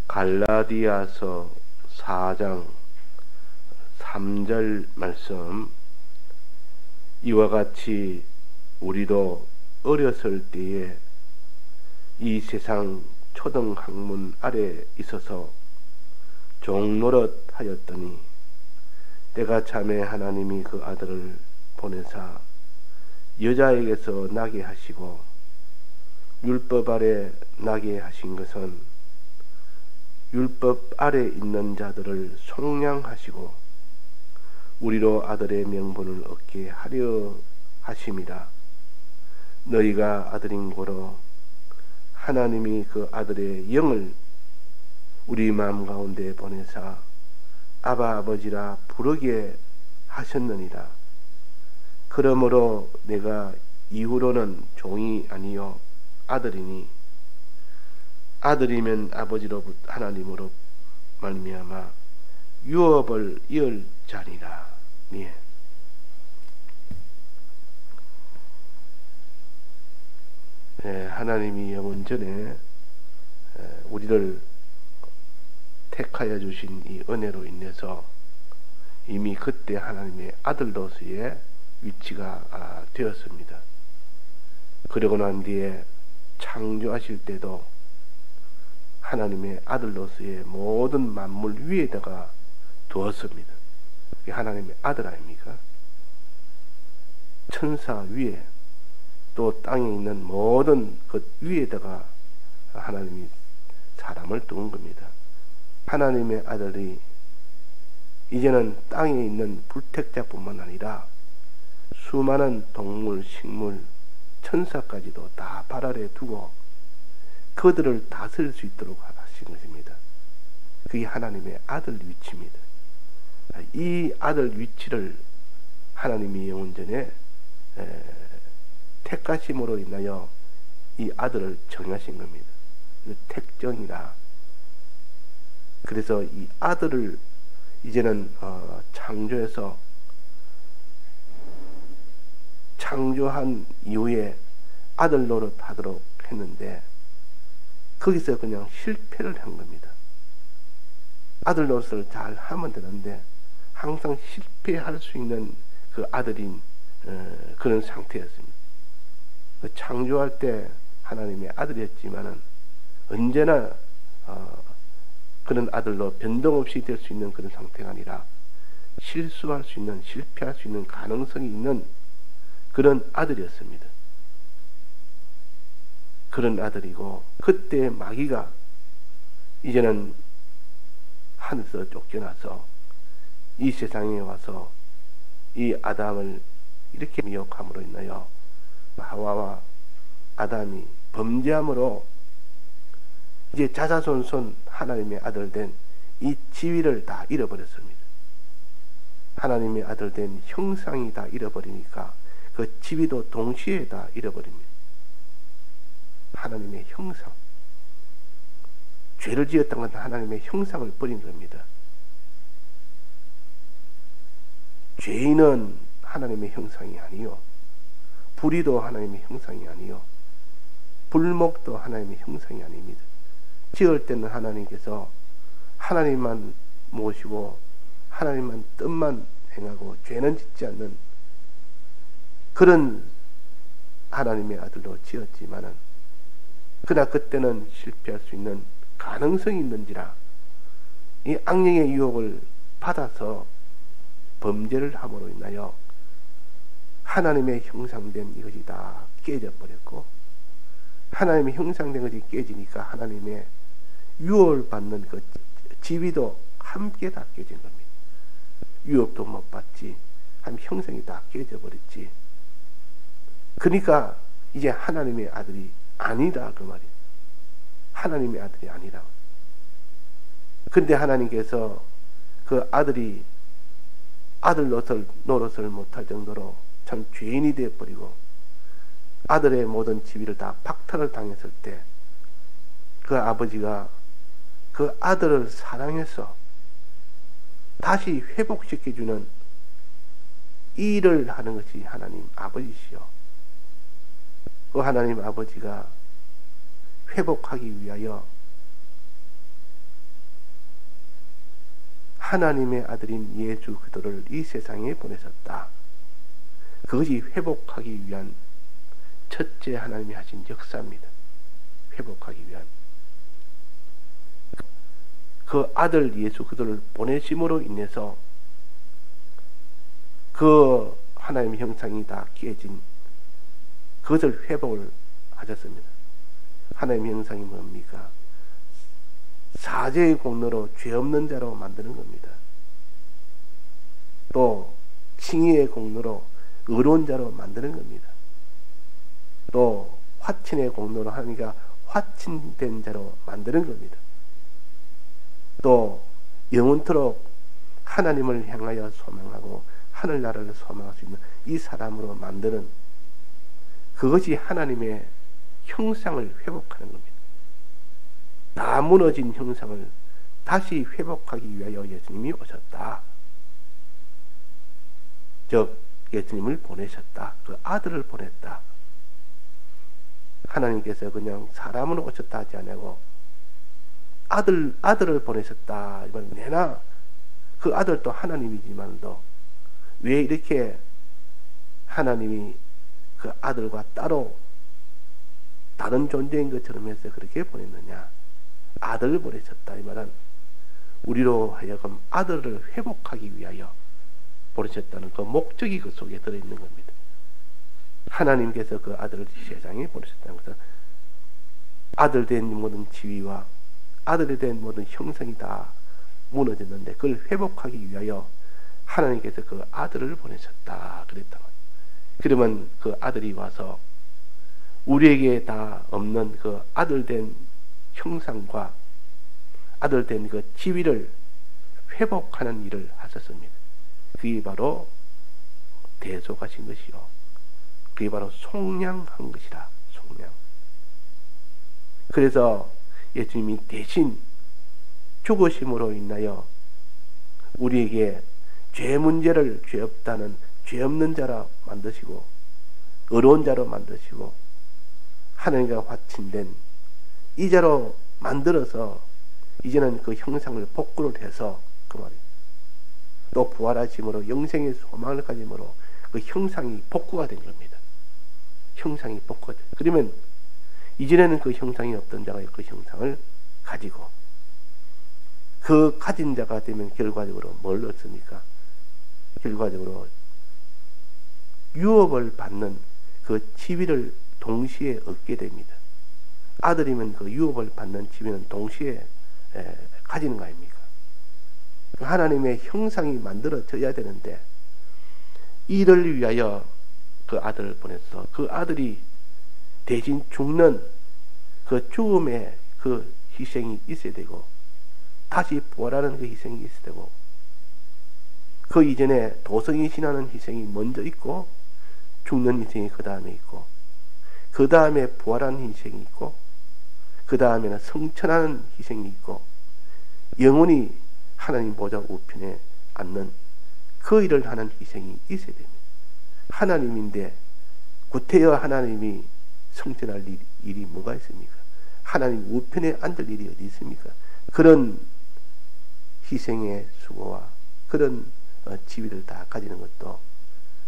갈라디아서 4장 3절 말씀, 이와 같이 우리도 어렸을 때에 이 세상 초등학문 아래 있어서 종노릇 하였더니 때가 참에 하나님이 그 아들을 보내사 여자에게서 나게 하시고, 율법 아래 나게 하신 것은 율법 아래 있는 자들을 속량하시고 우리로 아들의 명분을 얻게 하려 하심이라. 너희가 아들인 고로 하나님이 그 아들의 영을 우리 마음 가운데 보내사 아바 아버지라 부르게 하셨느니라. 그러므로 내가 이후로는 종이 아니요 아들이니, 아들이면 아버지로부터 하나님으로 말미암아 유업을 이을 자니라. 예. 하나님이 영원전에 우리를 택하여 주신 이 은혜로 인해서 이미 그때 하나님의 아들로서의 위치가 되었습니다. 그러고 난 뒤에 창조하실 때도 하나님의 아들로서의 모든 만물 위에다가 두었습니다. 그게 하나님의 아들 아닙니까? 천사 위에 또 땅에 있는 모든 것 위에다가 하나님이 사람을 두은 겁니다. 하나님의 아들이 이제는 땅에 있는 불택자뿐만 아니라 수많은 동물, 식물, 천사까지도 다 발 아래 두고 그들을 다스릴 수 있도록 하신 것입니다. 그게 하나님의 아들 위치입니다. 이 아들 위치를 하나님이 영원전에 택하심으로 인하여 이 아들을 정하신 겁니다. 택정이라. 그래서 이 아들을 이제는 창조해서 창조한 이후에 아들 노릇 하도록 했는데 거기서 그냥 실패를 한 겁니다. 아들 노릇을 잘 하면 되는데 항상 실패할 수 있는 그 아들인 그런 상태였습니다. 창조할 때 하나님의 아들이었지만은 언제나 그런 아들로 변동 없이 될 수 있는 그런 상태가 아니라 실수할 수 있는, 실패할 수 있는 가능성이 있는 그런 아들이었습니다. 그런 아들이고, 그때 마귀가 이제는 하늘에서 쫓겨나서 이 세상에 와서 이 아담을 이렇게 미혹함으로 인하여 하와와 아담이 범죄함으로 이제 자자손손 하나님의 아들 된 이 지위를 다 잃어버렸습니다. 하나님의 아들 된 형상이 다 잃어버리니까 그 지위도 동시에 다 잃어버립니다. 하나님의 형상, 죄를 지었던 건 하나님의 형상을 버린 겁니다. 죄인은 하나님의 형상이 아니요, 불의도 하나님의 형상이 아니요, 불목도 하나님의 형상이 아닙니다. 지을 때는 하나님께서 하나님만 모시고 하나님만 뜻만 행하고 죄는 짓지 않는 그런 하나님의 아들로 지었지만은, 그러나 그때는 실패할 수 있는 가능성이 있는지라 이 악령의 유혹을 받아서 범죄를 함으로 인하여 하나님의 형상된 이것이 다 깨져버렸고, 하나님의 형상된 것이 깨지니까 하나님의 유혹을 받는 그 지위도 함께 다 깨진 겁니다. 유혹도 못 받지, 한 형상이 다 깨져버렸지. 그러니까 이제 하나님의 아들이 아니다 그 말이에요. 하나님의 아들이 아니라. 근데 하나님께서 그 아들이 아들 노릇을 못할 정도로 참 죄인이 되어버리고 아들의 모든 지위를 다 박탈을 당했을 때 그 아버지가 그 아들을 사랑해서 다시 회복시켜주는 일을 하는 것이 하나님 아버지시요. 그 하나님 아버지가 회복하기 위하여 하나님의 아들인 예수 그리스도를 이 세상에 보내셨다. 그것이 회복하기 위한 첫째 하나님이 하신 역사입니다. 회복하기 위한. 그 아들 예수 그리스도를 보내심으로 인해서 그 하나님의 형상이 다 깨진 그것을 회복을 하셨습니다. 하나님의 형상이 뭡니까? 사죄의 공로로 죄 없는 자로 만드는 겁니다. 또 칭의의 공로로 의로운 자로 만드는 겁니다. 또 화친의 공로로 하나님과 화친된 자로 만드는 겁니다. 또 영원토록 하나님을 향하여 소망하고 하늘나라를 소망할 수 있는 이 사람으로 만드는 그것이 하나님의 형상을 회복하는 겁니다. 다 무너진 형상을 다시 회복하기 위하여 예수님이 오셨다. 즉 예수님을 보내셨다. 그 아들을 보냈다. 하나님께서 그냥 사람으로 오셨다 하지 않고 아들을 보내셨다. 내나 그 아들도 하나님이지만도 왜 이렇게 하나님이 그 아들과 따로 다른 존재인 것처럼 해서 그렇게 보냈느냐? 아들을 보내셨다. 이 말은 우리로 하여금 아들을 회복하기 위하여 보내셨다는 그 목적이 그 속에 들어있는 겁니다. 하나님께서 그 아들을 세상에 보내셨다는 것은 아들 된 모든 지위와 아들에 대한 모든 형상이 다 무너졌는데 그걸 회복하기 위하여 하나님께서 그 아들을 보내셨다 그랬다. 그러면 그 아들이 와서 우리에게 다 없는 그 아들 된 형상과 아들 된 그 지위를 회복하는 일을 하셨습니다. 그게 바로 대속하신 것이요. 그게 바로 속량한 것이라. 속량. 그래서 예수님이 대신 죽으심으로 인하여 우리에게 죄 문제를 죄 없다는 죄 없는 자라 만드시고 의로운 자로 만드시고 하나님과 화친된 이 자로 만들어서 이제는 그 형상을 복구를 해서 그 말이에요. 또 부활하심으로 영생의 소망을 가짐으로 그 형상이 복구가 된 겁니다. 형상이 복구가 된. 그러면 이전에는 그 형상이 없던 자가 그 형상을 가지고 그 가진 자가 되면 결과적으로 뭘 얻습니까? 결과적으로 유업을 받는 그 지위를 동시에 얻게 됩니다. 아들이면 그 유업을 받는 지위는 동시에 가지는 거 아닙니까? 하나님의 형상이 만들어져야 되는데 이를 위하여 그 아들을 보내서 그 아들이 대신 죽는 그 죽음의 그 희생이 있어야 되고 다시 부활하는 그 희생이 있어야 되고 그 이전에 도성이 지나는 희생이 먼저 있고 죽는 희생이 그 다음에 있고 그 다음에 부활하는 희생이 있고 그 다음에는 성천하는 희생이 있고 영원히 하나님 보좌 우편에 앉는 그 일을 하는 희생이 있어야 됩니다. 하나님인데 구태여 하나님이 성천할 일이 뭐가 있습니까? 하나님 우편에 앉을 일이 어디 있습니까? 그런 희생의 수고와 그런 지위를 다 가지는 것도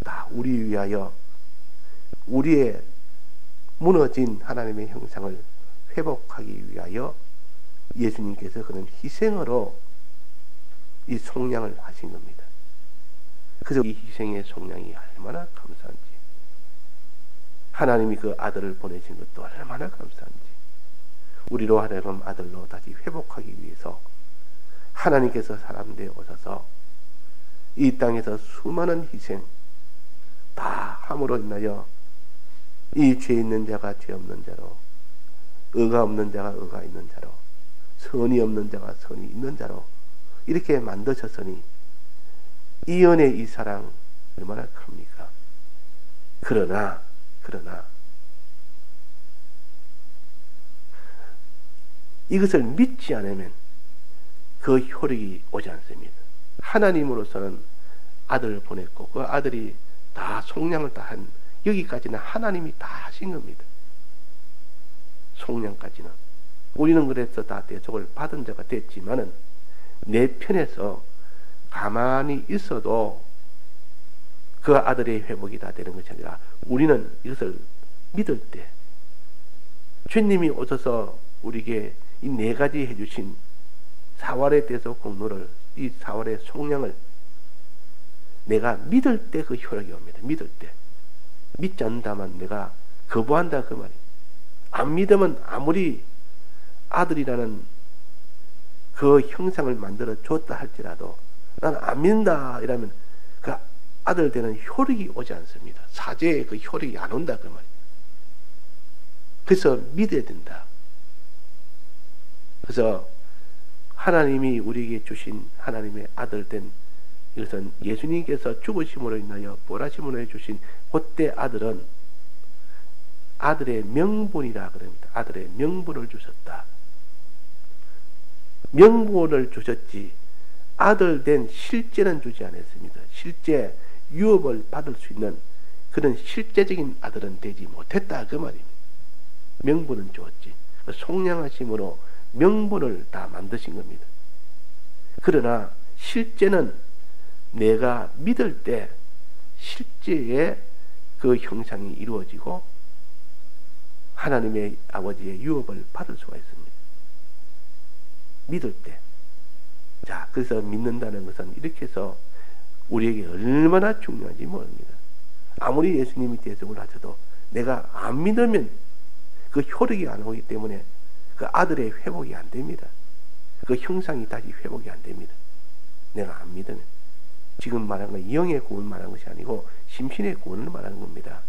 다 우리 위하여 우리의 무너진 하나님의 형상을 회복하기 위하여 예수님께서 그런 희생으로 이 속량을 하신 겁니다. 그래서 이 희생의 속량이 얼마나 감사한지 하나님이 그 아들을 보내신 것도 얼마나 감사한지 우리로 하여금 아들로 다시 회복하기 위해서 하나님께서 사람 되어 오셔서 이 땅에서 수많은 희생 다 함으로 인하여 이 죄 있는 자가 죄 없는 자로 의가 없는 자가 의가 있는 자로 선이 없는 자가 선이 있는 자로 이렇게 만드셨으니 이 은혜 이 사랑 얼마나 큽니까? 그러나 이것을 믿지 않으면 그 효력이 오지 않습니다. 하나님으로서는 아들을 보냈고 그 아들이 다 속량을 다 한 여기까지는 하나님이 다 하신 겁니다. 속량까지는 우리는 그래서 다 대속을 받은 자가 됐지만은 내 편에서 가만히 있어도 그 아들의 회복이 다 되는 것이 아니라 우리는 이것을 믿을 때 주님이 오셔서 우리에게 이 네 가지 해주신 사활에 대해서 공로를, 이 사활의 속량을 내가 믿을 때 그 효력이 옵니다. 믿을 때. 믿지 않는다면 내가 거부한다 그 말이에요. 안 믿으면 아무리 아들이라는 그 형상을 만들어 줬다 할지라도 나는 안 믿는다 이러면 그 아들 되는 효력이 오지 않습니다. 사죄의 그 효력이 안 온다 그 말이에요. 그래서 믿어야 된다. 그래서 하나님이 우리에게 주신 하나님의 아들 된 이것은 예수님께서 죽으심으로 인하여 부활하심으로 해주신 그때 아들은 아들의 명분이라 그럽니다. 아들의 명분을 주셨다. 명분을 주셨지 아들 된 실제는 주지 않았습니다. 실제 유업을 받을 수 있는 그런 실제적인 아들은 되지 못했다 그 말입니다. 명분은 주었지. 속량하심으로 명분을 다 만드신 겁니다. 그러나 실제는 내가 믿을 때 실제의 그 형상이 이루어지고 하나님의 아버지의 유업을 받을 수가 있습니다. 믿을 때. 자, 그래서 믿는다는 것은 이렇게 해서 우리에게 얼마나 중요한지 모릅니다. 아무리 예수님이 대접을 하셔도 내가 안 믿으면 그 효력이 안 오기 때문에 그 아들의 회복이 안 됩니다. 그 형상이 다시 회복이 안 됩니다. 내가 안 믿으면. 지금 말하는 건 영의 구원을 말하는 것이 아니고 심신의 구원을 말하는 겁니다.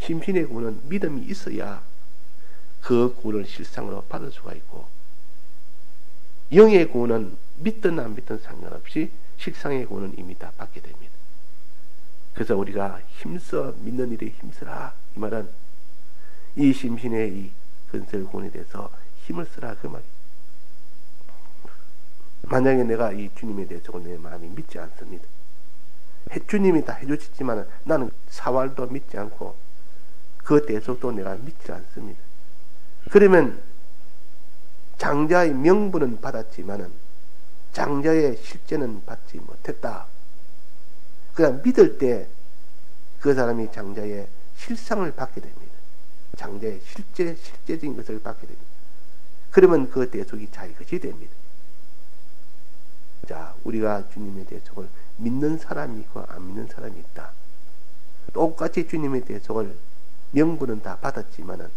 심신의 구원은 믿음이 있어야 그 구원을 실상으로 받을 수가 있고, 영의 구원은 믿든 안 믿든 상관없이 실상의 구원은 이미 다 받게 됩니다. 그래서 우리가 힘써 믿는 일에 힘쓰라 이 말은 이 심신의 이 근설 구원에 대해서 힘을 쓰라 그 말이에요. 만약에 내가 이 주님에 대해서 내 마음이 믿지 않습니다. 주님이 다 해주시지만 나는 사활도 믿지 않고 그 대속도 내가 믿지 않습니다. 그러면 장자의 명분은 받았지만은 장자의 실제는 받지 못했다. 그냥 믿을 때 그 사람이 장자의 실상을 받게 됩니다. 장자의 실제적인 것을 받게 됩니다. 그러면 그 대속이 자기 것이 됩니다. 자, 우리가 주님의 대속을 믿는 사람이 있고 안 믿는 사람이 있다. 똑같이 주님의 대속을 명분은 다 받았지만은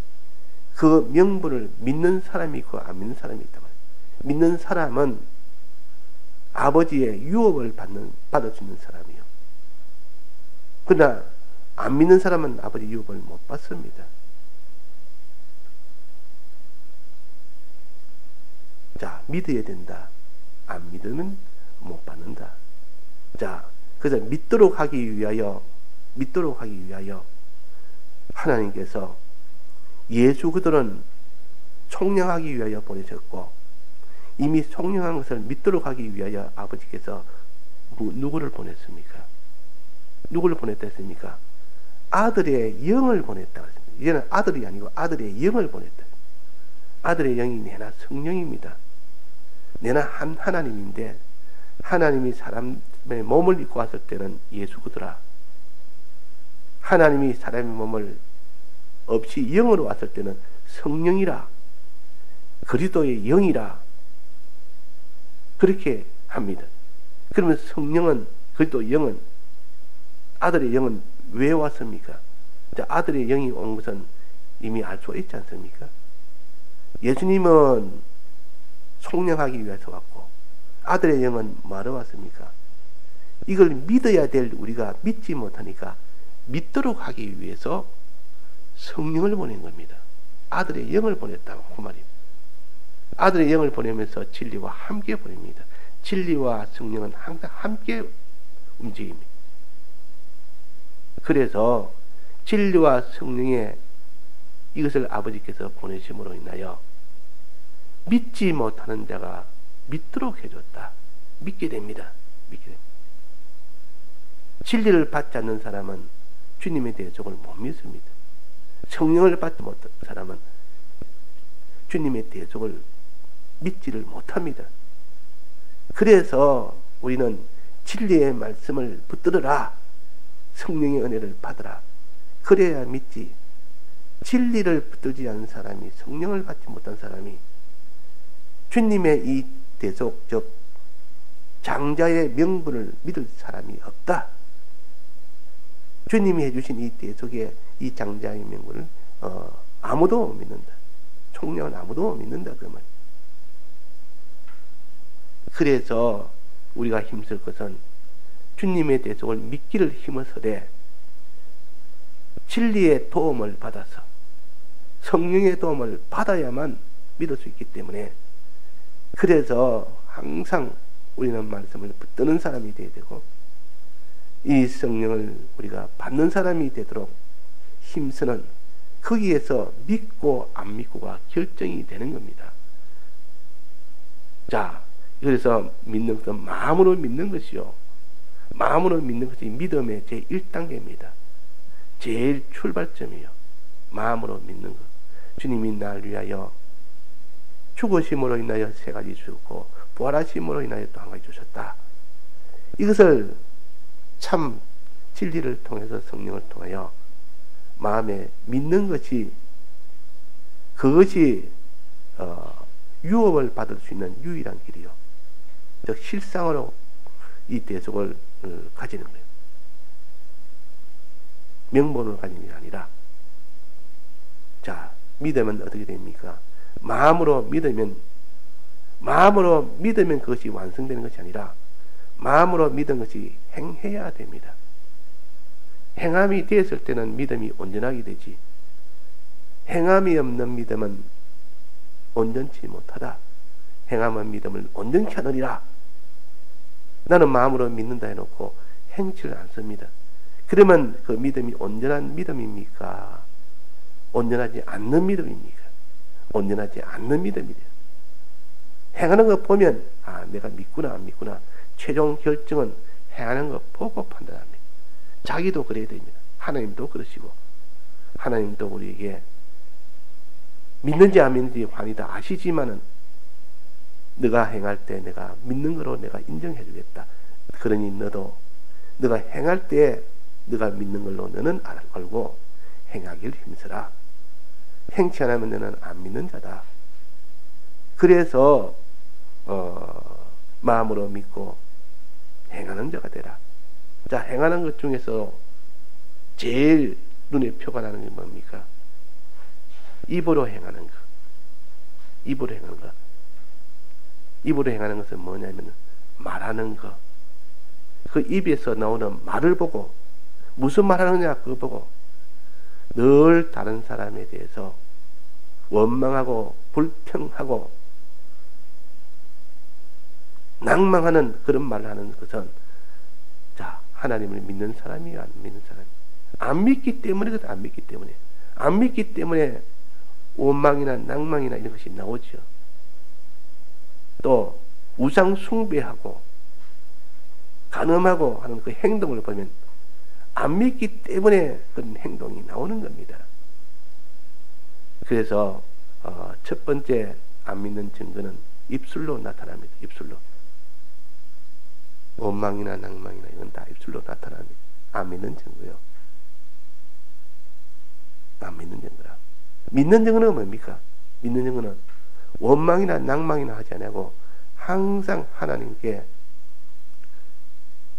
그 명분을 믿는 사람이 있고 안 믿는 사람이 있다. 믿는 사람은 아버지의 유업을 받을 수 있는 사람이요. 그러나 안 믿는 사람은 아버지 유업을 못 받습니다. 자, 믿어야 된다. 안 믿으면 못 받는다. 자, 그래서 믿도록 하기 위하여 하나님께서 예수 그들은 속량하기 위하여 보내셨고, 이미 속량한 것을 믿도록 하기 위하여 아버지께서 누구를 보냈습니까? 누구를 보냈다 했습니까? 아들의 영을 보냈다 했습니다. 이제는 아들이 아니고 아들의 영을 보냈다. 아들의 영이 내나 성령입니다. 내나 하나님인데, 하나님이 사람의 몸을 입고 왔을 때는 예수 그더라. 하나님이 사람의 몸을 없이 영으로 왔을 때는 성령이라, 그리스도의 영이라, 그렇게 합니다. 그러면 성령은, 그리스도 영은, 아들의 영은 왜 왔습니까? 아들의 영이 온 것은 이미 알 수가 있지 않습니까? 예수님은 속량하기 위해서 왔고, 아들의 영은 뭐하러 왔습니까? 이걸 믿어야 될 우리가 믿지 못하니까 믿도록 하기 위해서 성령을 보낸 겁니다. 아들의 영을 보냈다고 그 말입니다. 아들의 영을 보내면서 진리와 함께 보냅니다. 진리와 성령은 항상 함께 움직입니다. 그래서 진리와 성령의 이것을 아버지께서 보내심으로 인하여 믿지 못하는 자가 믿도록 해줬다. 믿게 됩니다. 믿게 됩니다. 진리를 받지 않는 사람은 주님의 대속을 못 믿습니다. 성령을 받지 못한 사람은 주님의 대속을 믿지를 못합니다. 그래서 우리는 진리의 말씀을 붙들어라. 성령의 은혜를 받으라. 그래야 믿지. 진리를 붙들지 않은 사람이, 성령을 받지 못한 사람이 주님의 이 대속, 즉 장자의 명분을 믿을 사람이 없다. 주님이 해주신 이 대속의 이 장자의 명분을 아무도 못 믿는다. 총령은 아무도 못 믿는다 그 말. 그래서 우리가 힘쓸 것은 주님의 대속을 믿기를 힘어서되 진리의 도움을 받아서 성령의 도움을 받아야만 믿을 수 있기 때문에, 그래서 항상 우리는 말씀을 붙드는 사람이 되어야 되고 이 성령을 우리가 받는 사람이 되도록 힘쓰는, 거기에서 믿고 안 믿고가 결정이 되는 겁니다. 자, 그래서 믿는 것은 마음으로 믿는 것이요, 마음으로 믿는 것이 믿음의 제1단계입니다. 제일 출발점이요, 마음으로 믿는 것. 주님이 날 위하여 죽으심으로 인하여 세 가지 주셨고 부활하심으로 인하여 또 한 가지 주셨다. 이것을 참 진리를 통해서, 성령을 통하여 마음에 믿는 것이, 그것이 유업을 받을 수 있는 유일한 길이요, 즉 실상으로 이 대속을 가지는 거예요. 명분을 가지는 게 아니라. 자, 믿으면 어떻게 됩니까? 마음으로 믿으면 그것이 완성되는 것이 아니라 마음으로 믿은 것이 행해야 됩니다. 행함이 되었을 때는 믿음이 온전하게 되지, 행함이 없는 믿음은 온전치 못하다. 행함은 믿음을 온전케 하느니라. 나는 마음으로 믿는다 해놓고 행치를 않습니다. 그러면 그 믿음이 온전한 믿음입니까? 온전하지 않는 믿음입니까? 온전하지 않는 믿음이래요. 행하는 거 보면 내가 믿구나 안 믿구나, 최종 결정은 행하는 거 보고 판단합니다. 자기도 그래야 됩니다. 하나님도 그러시고, 하나님도 우리에게 믿는지 안 믿는지 환히 다 아시지만은 너가 행할 때 내가 믿는 거로 내가 인정해 주겠다. 그러니 너도 너가 행할 때 너가 믿는 걸로 너는 알고 행하길 힘쓰라. 행치 않으면 너는 안 믿는 자다. 그래서 마음으로 믿고 행하는 자가 되라. 자, 행하는 것 중에서 제일 눈에 표가 나는 게 뭡니까? 입으로 행하는 것. 입으로 행하는 것. 입으로 행하는 것은 뭐냐면 말하는 것. 그 입에서 나오는 말을 보고, 무슨 말 하느냐 그거 보고 늘 다른 사람에 대해서 원망하고 불평하고 낭망하는 그런 말을 하는 것은, 자, 하나님을 믿는 사람이요, 안 믿는 사람이? 안 믿기 때문에, 안 믿기 때문에, 안 믿기 때문에 원망이나 낭망이나 이런 것이 나오죠. 또 우상 숭배하고 간음하고 하는 그 행동을 보면 안 믿기 때문에 그런 행동이 나오는 겁니다. 그래서 첫 번째 안 믿는 증거는 입술로 나타납니다. 입술로. 원망이나 낭망이나 이건 다 입술로 나타납니다. 안 믿는 증거요. 안 믿는 증거라. 믿는 증거는 뭡니까? 믿는 증거는 원망이나 낭망이나 하지 않고 항상 하나님께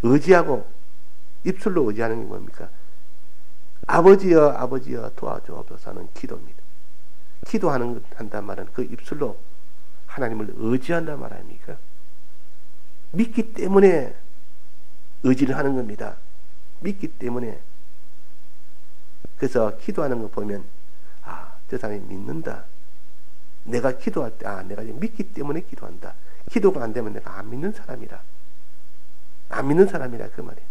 의지하고 입술로 의지하는 게 뭡니까? 아버지여 아버지여 도와주옵소서 하는 기도입니다. 한단 말은 그 입술로 하나님을 의지한단 말 아닙니까? 믿기 때문에 의지를 하는 겁니다. 믿기 때문에. 그래서 기도하는 거 보면 저 사람이 믿는다. 내가 기도할 때 내가 믿기 때문에 기도한다. 기도가 안 되면 내가 안 믿는 사람이라. 안 믿는 사람이라 그 말이에요.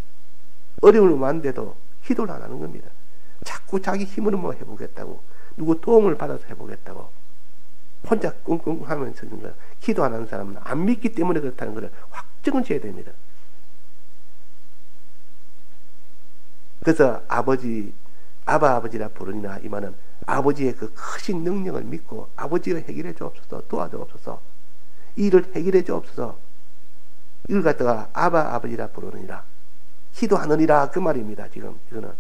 어려움을 많은데도 기도를 안 하는 겁니다. 자꾸 자기 힘으로 뭐 해보겠다고, 누구 도움을 받아서 해보겠다고 혼자 끙끙 하면서 기도 안 하는 사람은 안 믿기 때문에 그렇다는 것을 확정을 지어야 됩니다. 그래서 아버지라 부르니라, 이 말은 아버지의 그 크신 능력을 믿고 아버지가 해결해 주옵소서, 도와주옵소서, 이 일을 해결해 주옵소서, 이걸 갖다가 아바 아버지라 부르느니라. 기도하느니라 그 말입니다. 지금 이거는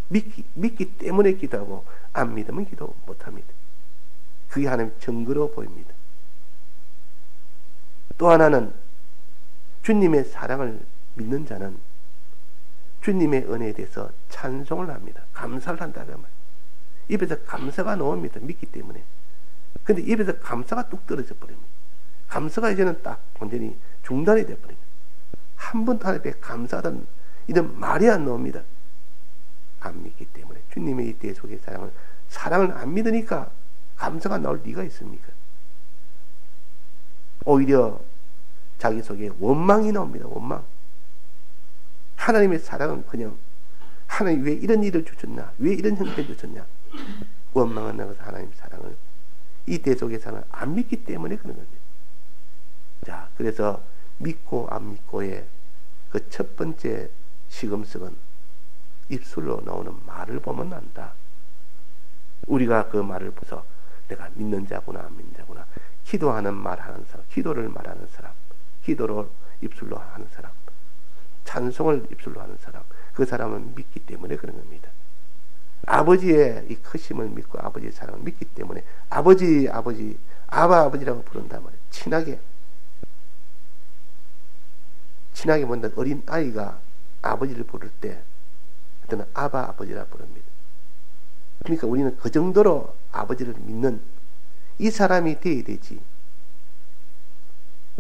믿기 때문에 기도하고 안 믿으면 기도 못합니다. 그게 하나님 증거로 보입니다. 또 하나는 주님의 사랑을 믿는 자는 주님의 은혜에 대해서 찬송을 합니다. 감사를 한다는 말. 입에서 감사가 나옵니다. 믿기 때문에. 근데 입에서 감사가 뚝 떨어져 버립니다. 감사가 이제는 딱 완전히 중단이 되어 버립니다. 한 번도 하나님께 감사하다는 이런 말이 안 나옵니다. 안 믿기 때문에. 주님의 이 때 속의 사랑을 안 믿으니까 감사가 나올 리가 있습니까? 오히려 자기 속에 원망이 나옵니다. 원망. 하나님의 사랑은 그냥 하나님 왜 이런 일을 주셨나? 왜 이런 형편을 주셨냐? 원망은 나가서 하나님 사랑을 이 때 속의 사랑을 안 믿기 때문에 그런 겁니다. 자, 그래서 믿고 안 믿고의 그 첫 번째 시금석은 입술로 나오는 말을 보면 안다. 우리가 그 말을 보서 내가 믿는 자구나 안 믿는 자구나. 기도하는 말하는 사람, 기도를 말하는 사람, 기도를 입술로 하는 사람, 찬송을 입술로 하는 사람, 그 사람은 믿기 때문에 그런 겁니다. 아버지의 이 크심을 믿고 아버지의 사랑을 믿기 때문에 아버지, 아바 아버지라고 부른단 말이에요. 친하게 본다. 어린 아이가 아버지를 부를 때 그때는 아바 아버지라 부릅니다. 그러니까 우리는 그 정도로 아버지를 믿는 이 사람이 되어야 되지.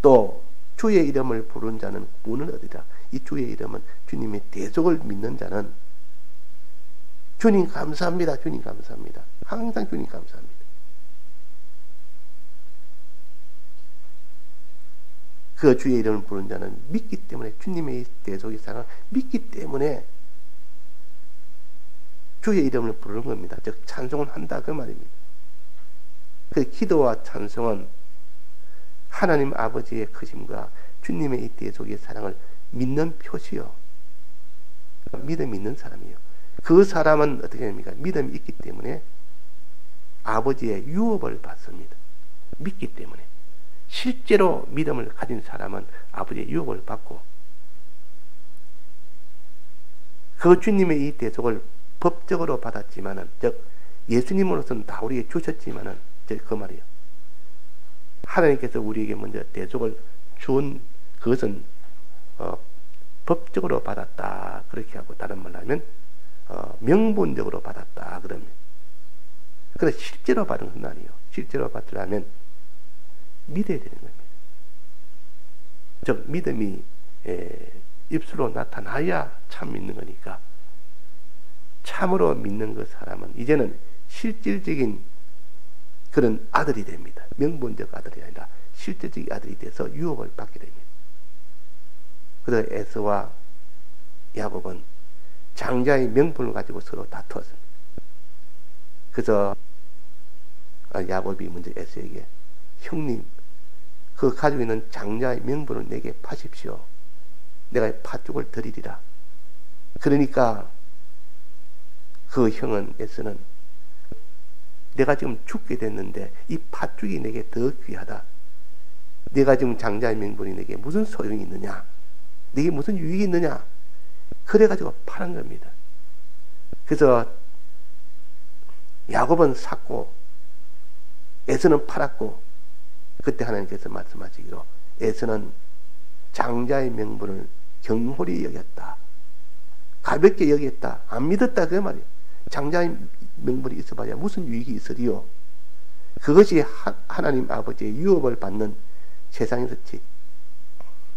또 주의 이름을 부른 자는 구원을 얻으리라. 이 주의 이름은 주님의 대속을 믿는 자는 주님 감사합니다. 주님 감사합니다. 항상 주님 감사합니다. 그 주의 이름을 부른 자는 믿기 때문에 주님의 대속의 사랑을 믿기 때문에 주의 이름을 부르는 겁니다. 즉 찬송을 한다 그 말입니다. 그 기도와 찬송은 하나님 아버지의 크심과 주님의 이 대속의 사랑을 믿는 표시요. 믿음이 있는 사람이에요. 그 사람은 어떻게 됩니까? 믿음이 있기 때문에 아버지의 유업을 받습니다. 믿기 때문에. 실제로 믿음을 가진 사람은 아버지의 유업을 받고 그 주님의 이 대속을 법적으로 받았지만은, 즉 예수님으로서는 다 우리에게 주셨지만은, 즉 그 말이에요. 하나님께서 우리에게 먼저 대속을 준 그것은 법적으로 받았다 그렇게 하고, 다른 말로 하면 명분적으로 받았다 그럽니다. 그런데 실제로 받은 건 아니에요. 실제로 받으려면 믿어야 되는 겁니다. 즉 믿음이 입술로 나타나야 참 믿는 거니까, 참으로 믿는 그 사람은 이제는 실질적인 그런 아들이 됩니다. 명분적 아들이 아니라 실질적인 아들이 돼서 유업을 받게 됩니다. 그래서 에서와 야곱은 장자의 명분을 가지고 서로 다투었습니다. 그래서 야곱이 먼저 에서에게, 형님, 그 가지고 있는 장자의 명분을 내게 파십시오. 내가 팥죽을 드리리라. 그러니까 그 형은, 에서는, 내가 지금 죽게 됐는데 이 팥죽이 내게 더 귀하다. 내가 지금 장자의 명분이 내게 무슨 소용이 있느냐? 내게 무슨 유익이 있느냐? 그래가지고 파는 겁니다. 그래서 야곱은 샀고 에서는 팔았고, 그때 하나님께서 말씀하시기로 에서는 장자의 명분을 경홀히 여겼다. 가볍게 여겼다. 안 믿었다 그 말이에요. 장자의 명분이 있어봐야 무슨 유익이 있으리요. 그것이 하나님 아버지의 유업을 받는 세상에서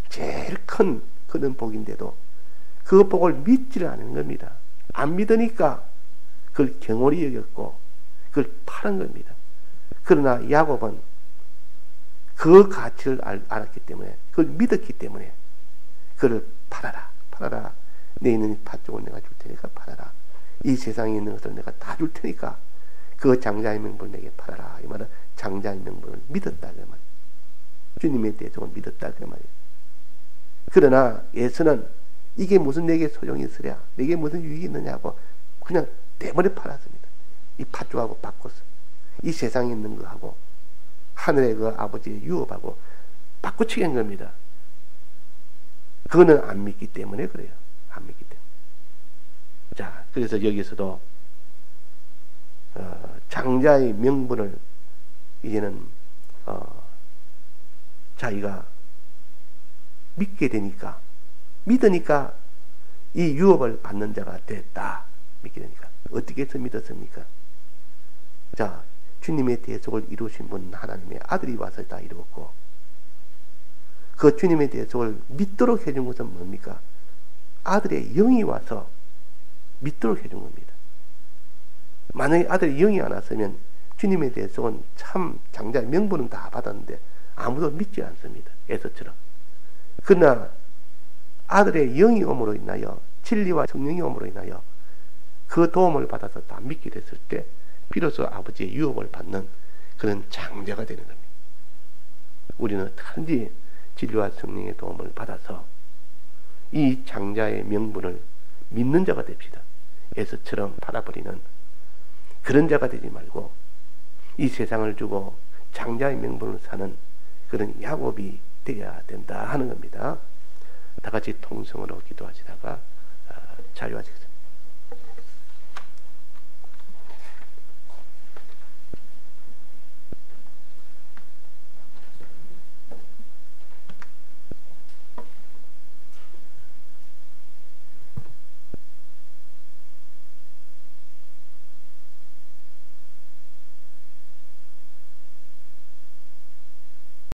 제일 큰 그런 복인데도 그 복을 믿지를 않는 겁니다. 안 믿으니까 그걸 경홀히 여겼고 그걸 파는 겁니다. 그러나 야곱은 그 가치를 알았기 때문에, 그걸 믿었기 때문에 그걸 팔아라. 내 있는 팥죽을 내가 줄 테니까 팔아라. 이 세상에 있는 것을 내가 다 줄 테니까 그 장자의 명분을 내게 팔아라. 이 말은 장자의 명분을 믿었다 그 말이에요. 주님의 대속을 믿었다 그 말이에요. 그러나 예수는 이게 무슨 내게 소용이 있으랴, 내게 무슨 유익이 있느냐고 그냥 대머리 팔았습니다. 이 팥죽하고 바꿨어. 이 세상에 있는 거하고 하늘의 그 아버지의 유업하고 막 바꾸치게 한 겁니다. 그거는 안 믿기 때문에 그래요. 안 믿기 때문에. 자, 그래서 여기서도 장자의 명분을 이제는 자기가 믿으니까 이 유업을 받는 자가 됐다. 믿게 되니까. 어떻게 해서 믿었습니까? 자, 주님의 대속을 이루신 분 하나님의 아들이 와서 다 이루었고, 그 주님의 대속을 믿도록 해준 것은 뭡니까? 아들의 영이 와서 믿도록 해준 겁니다. 만약에 아들의 영이 안 왔으면 주님의 대속은 참 장자의 명분은 다 받았는데 아무도 믿지 않습니다. 에서처럼. 그러나 아들의 영이 옴으로 인하여, 진리와 성령이 옴으로 인하여 그 도움을 받아서 다 믿게 됐을 때 비로소 아버지의 유업을 받는 그런 장자가 되는 겁니다. 우리는 단지 진리와 성령의 도움을 받아서 이 장자의 명분을 믿는 자가 됩시다. 에서처럼 팔아버리는 그런 자가 되지 말고 이 세상을 주고 장자의 명분을 사는 그런 야곱이 되어야 된다 하는 겁니다. 다 같이 통성으로 기도하시다가 자유하시겠습니다.